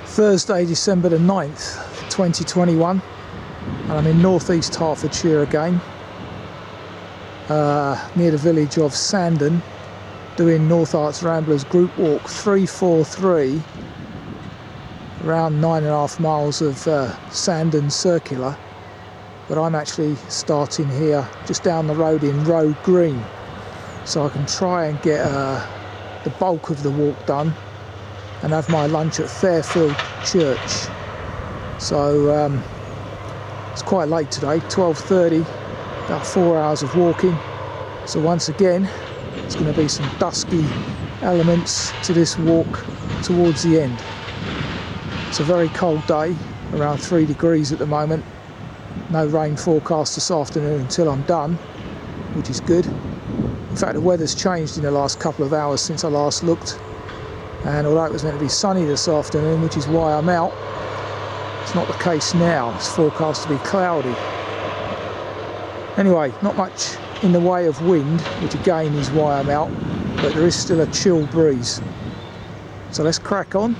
Thursday, December the 9th, 2021, and I'm in North East Hertfordshire again, near the village of Sandon, doing North Herts Ramblers group walk 343, around 9.5 miles of Sandon Circular, but I'm actually starting here just down the road in Roe Green, so I can try and get the bulk of the walk done and have my lunch at Therfield church. So it's quite late today, 12:30, about 4 hours of walking. So once again, there's going to be some dusky elements to this walk towards the end. It's a very cold day, around 3 degrees at the moment. No rain forecast this afternoon until I'm done, which is good. In fact, the weather's changed in the last couple of hours since I last looked. And although it was meant to be sunny this afternoon, which is why I'm out, it's not the case now. It's forecast to be cloudy. Anyway, not much in the way of wind, which again is why I'm out, but there is still a chill breeze. So let's crack on.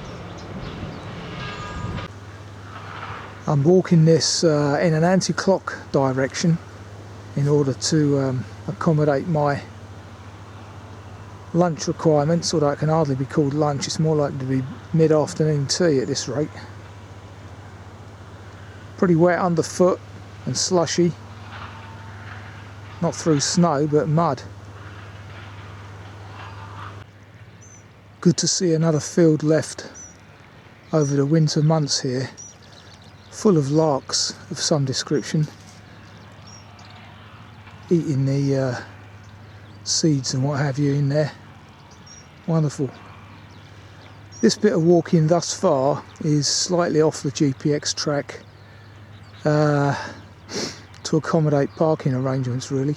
I'm walking this in an anti-clock direction in order to accommodate my lunch requirements, although it can hardly be called lunch. It's more likely to be mid-afternoon tea at this rate. Pretty wet underfoot and slushy, not through snow but mud. Good to see another field left over the winter months here, full of larks of some description, eating the seeds and what have you in there. Wonderful. This bit of walking thus far is slightly off the GPX track to accommodate parking arrangements really,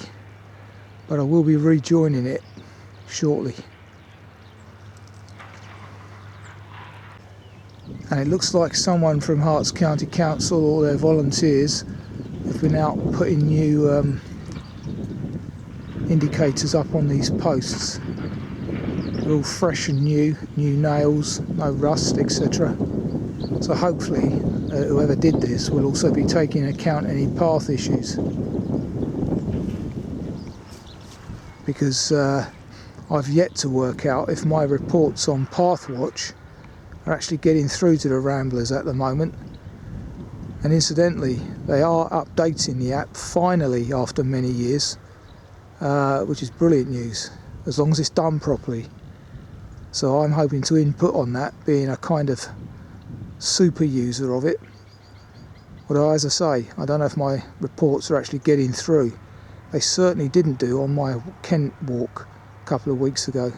but I will be rejoining it shortly. And it looks like someone from Herts County Council or their volunteers have been out putting new indicators up on these posts. They're all fresh and new nails, no rust, etc. So hopefully whoever did this will also be taking into account any path issues, because I've yet to work out if my reports on Pathwatch are actually getting through to the Ramblers at the moment. And incidentally, they are updating the app finally after many years, which is brilliant news, as long as it's done properly. So I'm hoping to input on that, being a kind of super user of it. Although, as I say, I don't know if my reports are actually getting through. They certainly didn't do on my Kent walk a couple of weeks ago.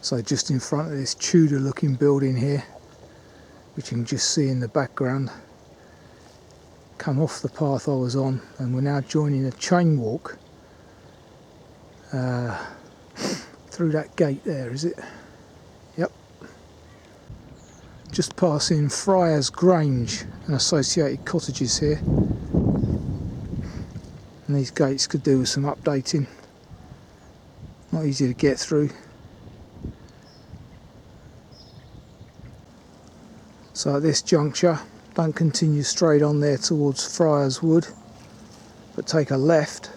So just in front of this Tudor looking building here, which you can just see in the background, come off the path I was on, and we're now joining a chain walk through that gate there, is it? Yep. Just passing Friars Grange and associated cottages here, and these gates could do with some updating. Not easy to get through. So at this juncture, don't continue straight on there towards Friars Wood, but take a left,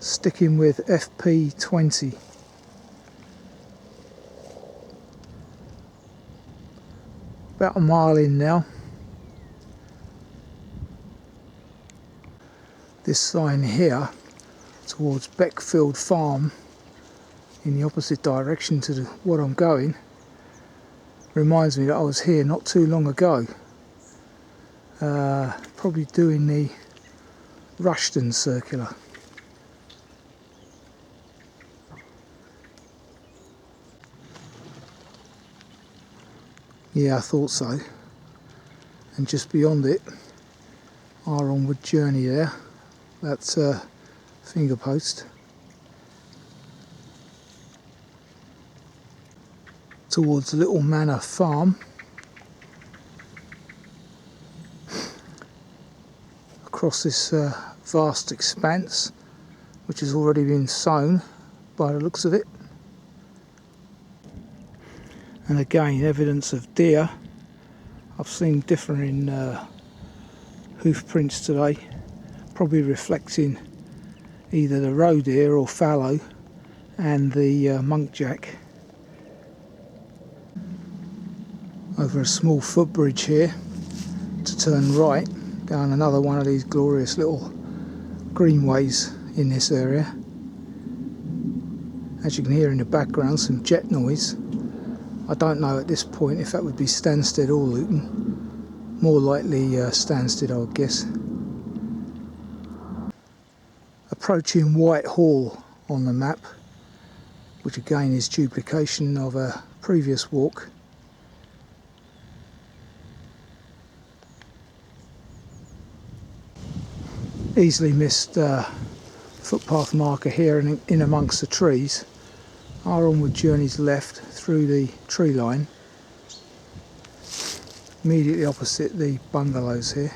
sticking with FP20. About a mile in now. This sign here towards Beckfield Farm, in the opposite direction to what I'm going, reminds me that I was here not too long ago, probably doing the Sandon Circular. Yeah, I thought so. And just beyond it, our onward journey there, that's finger post. Towards Little Manor Farm. Across this vast expanse, which has already been sown by the looks of it. And again, evidence of deer. I've seen differing hoof prints today, probably reflecting either the roe deer or fallow and the munkjack. Over a small footbridge here to turn right down another one of these glorious little greenways in this area. As you can hear in the background, some jet noise. I don't know at this point if that would be Stansted or Luton. More likely Stansted, I would guess. Approaching Whitehall on the map, which again is duplication of a previous walk. Easily missed footpath marker here and in amongst the trees. Our onward journey's left through the tree line, immediately opposite the bungalows here.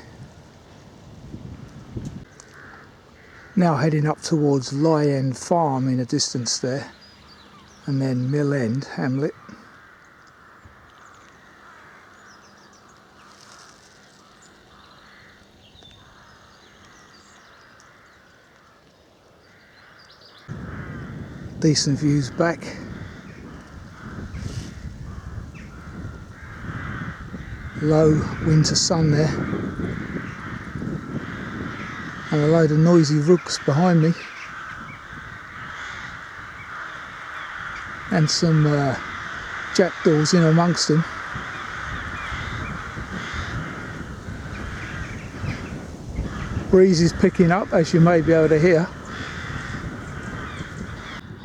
Now heading up towards Lie End Farm in the distance there, and then Mill End hamlet. Decent views back. Low winter sun there. And a load of noisy rooks behind me. And some jackdaws in amongst them. Breeze is picking up, as you may be able to hear.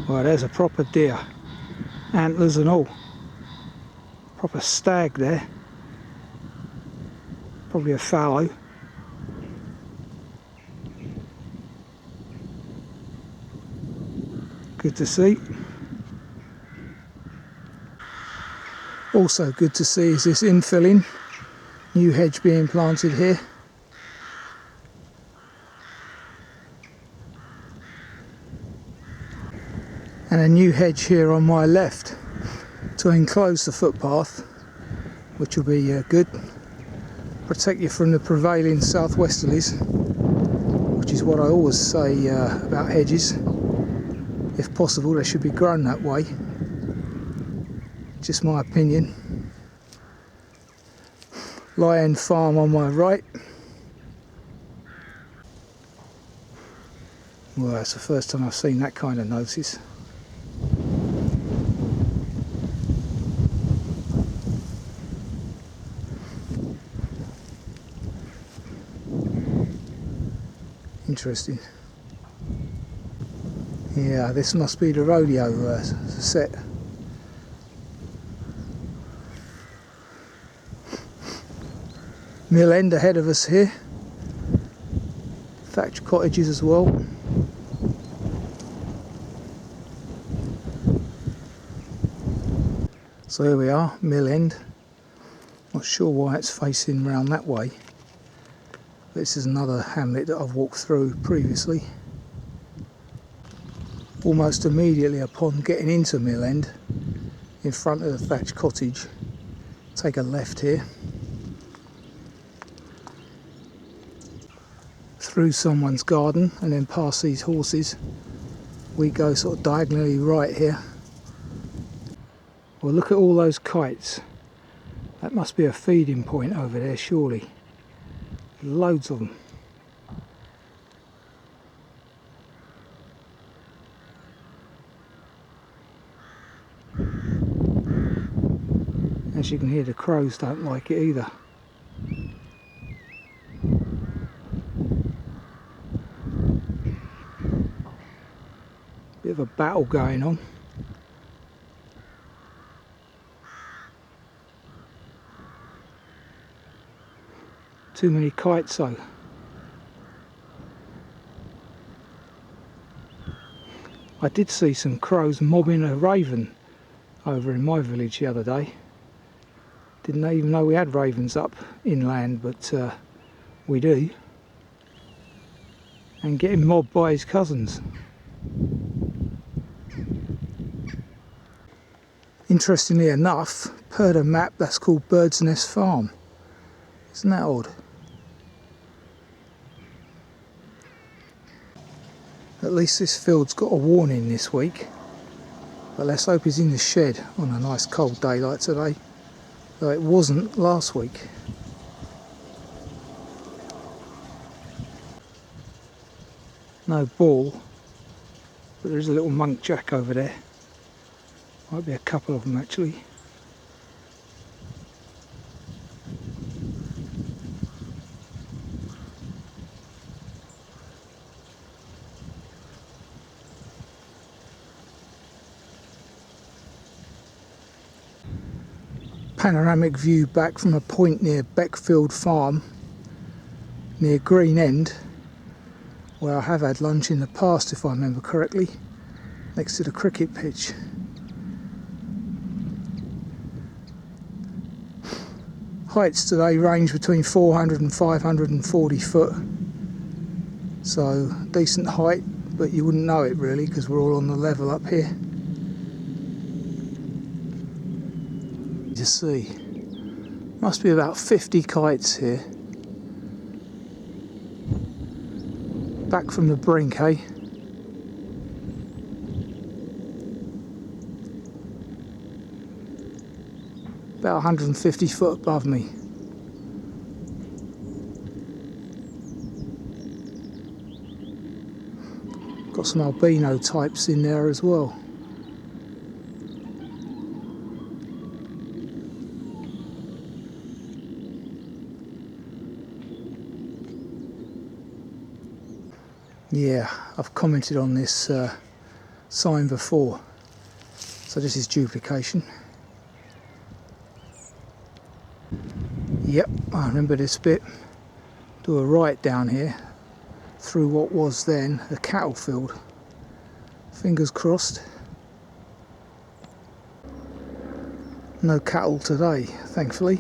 Well, there's a proper deer, antlers and all. Proper stag there. Probably a fallow. Good to see. Also good to see is this infilling. New hedge being planted here. And a new hedge here on my left to enclose the footpath, which will be good. Protect you from the prevailing southwesterlies, which is what I always say about hedges. If possible, they should be grown that way. Just my opinion. Lie End Farm on my right. Well, that's the first time I've seen that kind of notice. Interesting. Yeah, this must be the rodeo set. Mill End ahead of us here. Thatched cottages as well. So here we are, Mill End. Not sure why it's facing round that way. This is another hamlet that I've walked through previously. Almost immediately upon getting into Mill End, in front of the thatched cottage, take a left here. Through someone's garden and then past these horses. We go sort of diagonally right here. Well, look at all those kites. That must be a feeding point over there, surely. Loads of them. As you can hear, the crows don't like it either. Bit of a battle going on. Too many kites though. I did see some crows mobbing a raven over in my village the other day. Didn't even know we had ravens up inland, but we do. And getting mobbed by his cousins. Interestingly enough, per the map, that's called Bird's Nest Farm. Isn't that odd? At least this field's got a warning this week. But let's hope he's in the shed on a nice cold day like today, though it wasn't last week. No ball, but there's a little monk jack over there. Might be a couple of them actually. Panoramic view back from a point near Beckfield Farm, near Green End, where I have had lunch in the past if I remember correctly, next to the cricket pitch. Heights today range between 400 and 540 foot, so decent height, but you wouldn't know it really because we're all on the level up here. To see, must be about 50 kites here. Back from the brink, eh? About 150 foot above me. Got some albino types in there as well. Yeah, I've commented on this sign before, so this is duplication. Yep, I remember this bit. Do a right down here through what was then a cattle field. Fingers crossed. No cattle today, thankfully.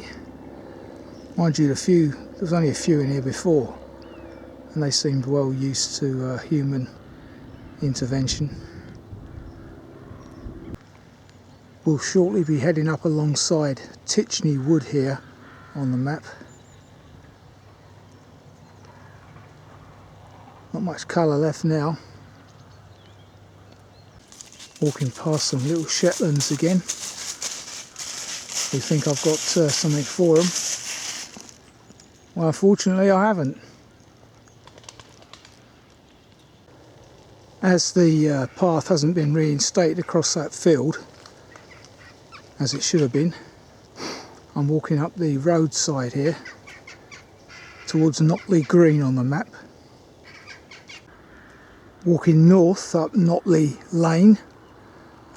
Mind you, there was only a few in here before, and they seemed well used to human intervention. We'll shortly be heading up alongside Titchney Wood here on the map. Not much colour left now. Walking past some little Shetlands again. They think I've got something for them. Well, unfortunately I haven't. As the path hasn't been reinstated across that field, as it should have been, I'm walking up the roadside here towards Notley Green on the map. Walking north up Notley Lane,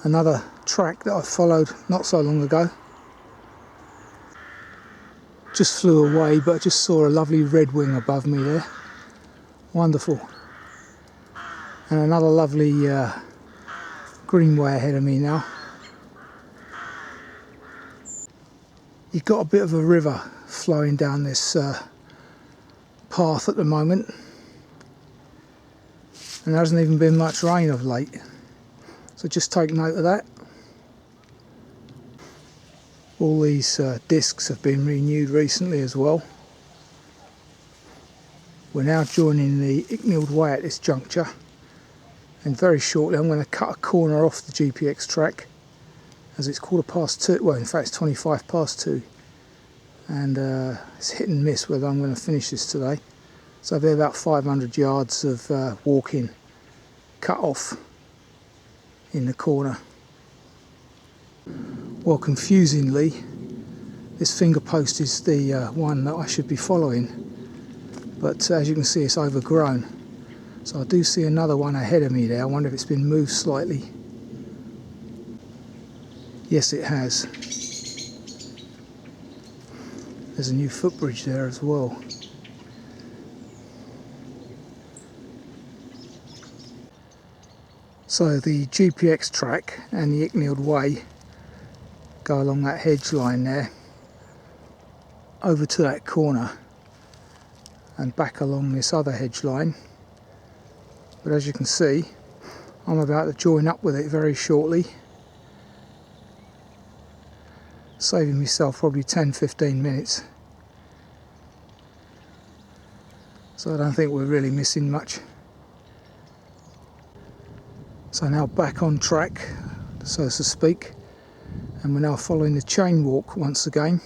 another track that I followed not so long ago. Just flew away, but I just saw a lovely redwing above me there. Wonderful. And another lovely greenway ahead of me now. You've got a bit of a river flowing down this path at the moment, and there hasn't even been much rain of late, so just take note of that. All these discs have been renewed recently as well. We're now joining the Icknield Way at this juncture, and very shortly I'm going to cut a corner off the GPX track, as it's 2:15, well in fact it's 2:25, and it's hit and miss whether I'm going to finish this today. So I'll be about 500 yards of walking cut off in the corner. Well, confusingly, this finger post is the one that I should be following, but as you can see it's overgrown. So I do see another one ahead of me there. I wonder if it's been moved slightly. Yes, it has. There's a new footbridge there as well. So the GPX track and the Icknield Way go along that hedge line there, over to that corner and back along this other hedge line. But as you can see, I'm about to join up with it very shortly. saving myself probably 10-15 minutes. So I don't think we're really missing much. So now back on track, so to speak, and we're now following the chain walk once again.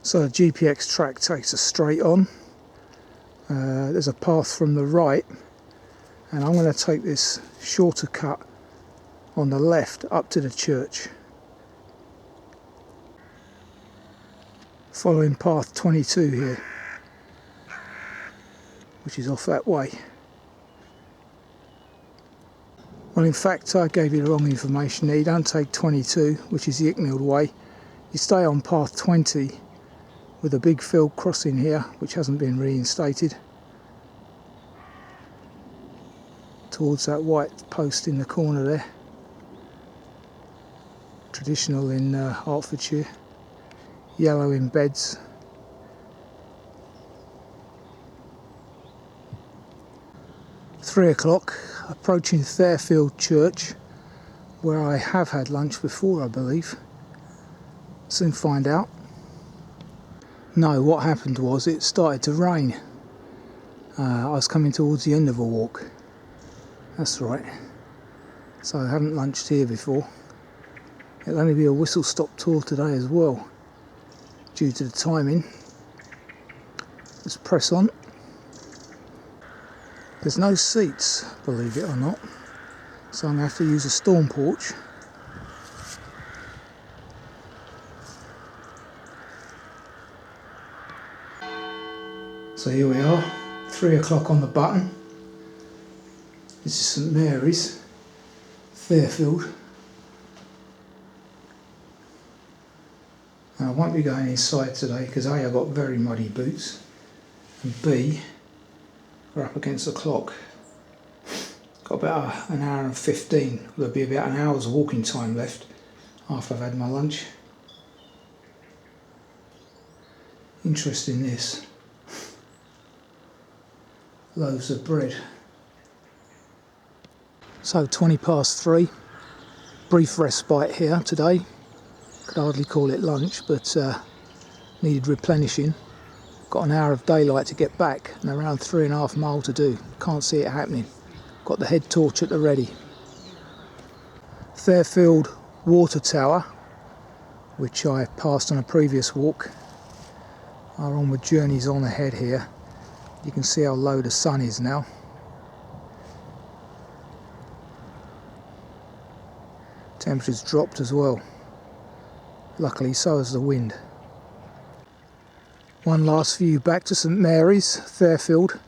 So the GPX track takes us straight on. There's a path from the right, and I'm going to take this shorter cut on the left up to the church, following path 22 here, which is off that way. Well, in fact, I gave you the wrong information there. You don't take 22, which is the Icknield way. You stay on path 20 with a big field crossing here, which hasn't been reinstated, towards that white post in the corner there. Traditional in Hertfordshire. Yellow in beds. £3 approaching Therfield Church, where I have had lunch before, I believe. Soon find out. No, what happened was it started to rain. I was coming towards the end of a walk. That's right. So I haven't lunched here before. It'll only be a whistle stop tour today as well, due to the timing. Let's press on. There's no seats, believe it or not, so I'm going to have to use a storm porch. So here we are, £3 on the button. This is St Mary's, Therfield. Now I won't be going inside today because A, I've got very muddy boots, and B, we're up against the clock. Got about an hour and 15. There'll be about an hour's walking time left after I've had my lunch. Interesting this. Loaves of bread. So 3:20. Brief respite here today. Could hardly call it lunch, but needed replenishing. Got an hour of daylight to get back and around 3.5 miles to do. Can't see it happening. Got the head torch at the ready. Therfield Water Tower, which I passed on a previous walk. Our onward journey's on ahead here. You can see how low the sun is now. Temperature's dropped as well. Luckily, so has the wind. One last view back to St Mary's, Therfield.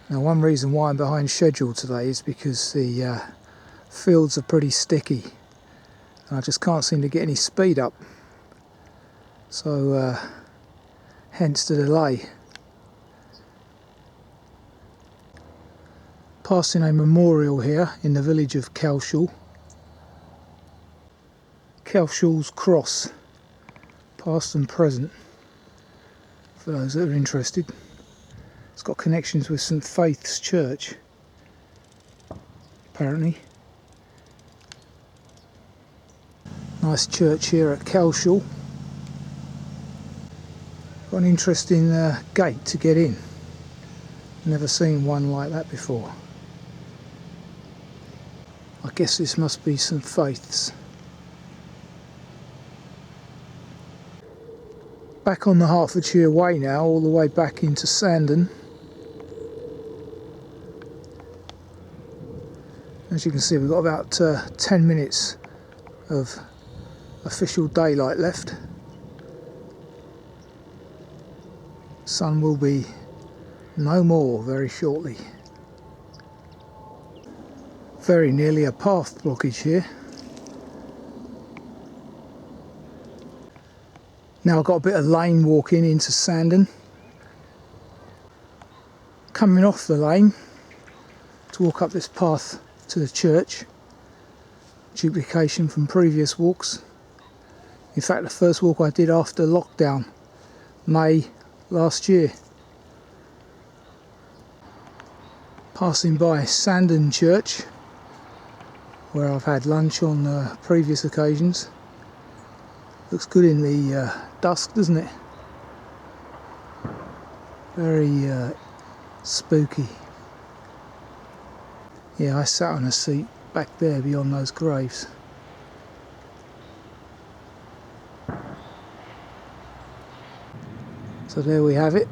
Now, one reason why I'm behind schedule today is because the fields are pretty sticky. And I just can't seem to get any speed up. So, hence the delay. Passing a memorial here in the village of Kelshall. Kelshall's Cross, past and present, for those that are interested. It's got connections with St Faith's Church, apparently. Nice church here at Kelshall. Got an interesting gate to get in. Never seen one like that before. I guess this must be St Faith's. Back on the Hertfordshire way now, all the way back into Sandon. As you can see, we've got about 10 minutes of official daylight left. Sun will be no more very shortly. Very nearly a path blockage here. Now I've got a bit of lane walking into Sandon. Coming off the lane to walk up this path to the church. Duplication from previous walks. In fact, the first walk I did after lockdown, May last year. Passing by Sandon Church, where I've had lunch on previous occasions. Looks good in the dusk, doesn't it? Very spooky. Yeah, I sat on a seat back there beyond those graves. So there we have it.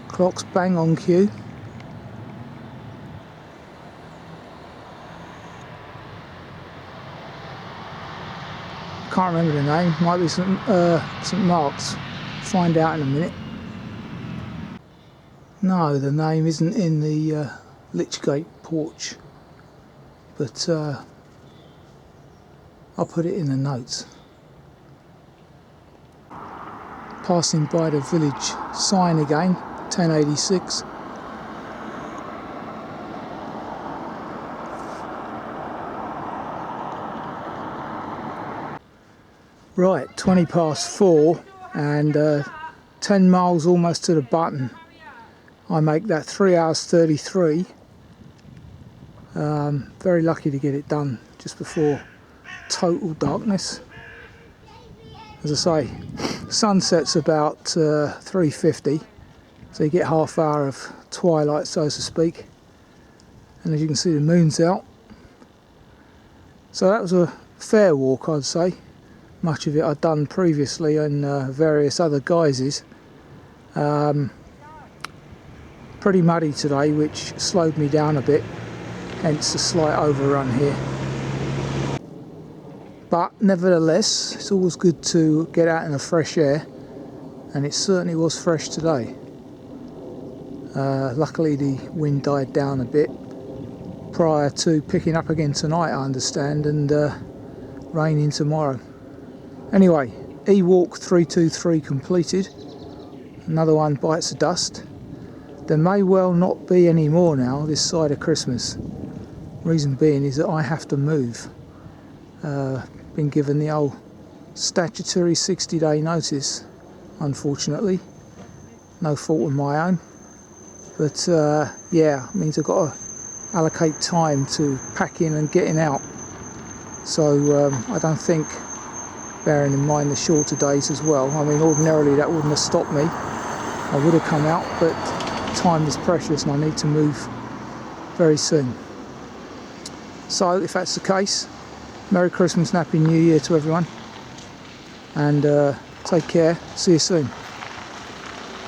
Clock's bang on cue. Can't remember the name. Might be St Mark's. Find out in a minute. No, the name isn't in the Lichgate porch, but I'll put it in the notes. Passing by the village sign again, 1086. Right, 20 past 4 and 10 miles almost to the button. I make that 3 hours 33. Very lucky to get it done just before total darkness. As I say, sunset's about 3:50, so you get half hour of twilight, so to speak. And as you can see, the moon's out. So that was a fair walk, I'd say. Much of it I'd done previously in various other guises. Pretty muddy today, which slowed me down a bit, hence the slight overrun here. But nevertheless, it's always good to get out in the fresh air, and it certainly was fresh today. Luckily the wind died down a bit prior to picking up again tonight, I understand, and raining tomorrow. Anyway, E-Walk 323 completed. Another one bites the dust. There may well not be any more now this side of Christmas. Reason being is that I have to move. Been given the old statutory 60-day notice, unfortunately. No fault of my own. But yeah, it means I've got to allocate time to packing and getting out. So I don't think, bearing in mind the shorter days as well, I mean ordinarily that wouldn't have stopped me. I would have come out, but time is precious and I need to move very soon. So if that's the case, Merry Christmas and Happy New Year to everyone, and take care. See you soon.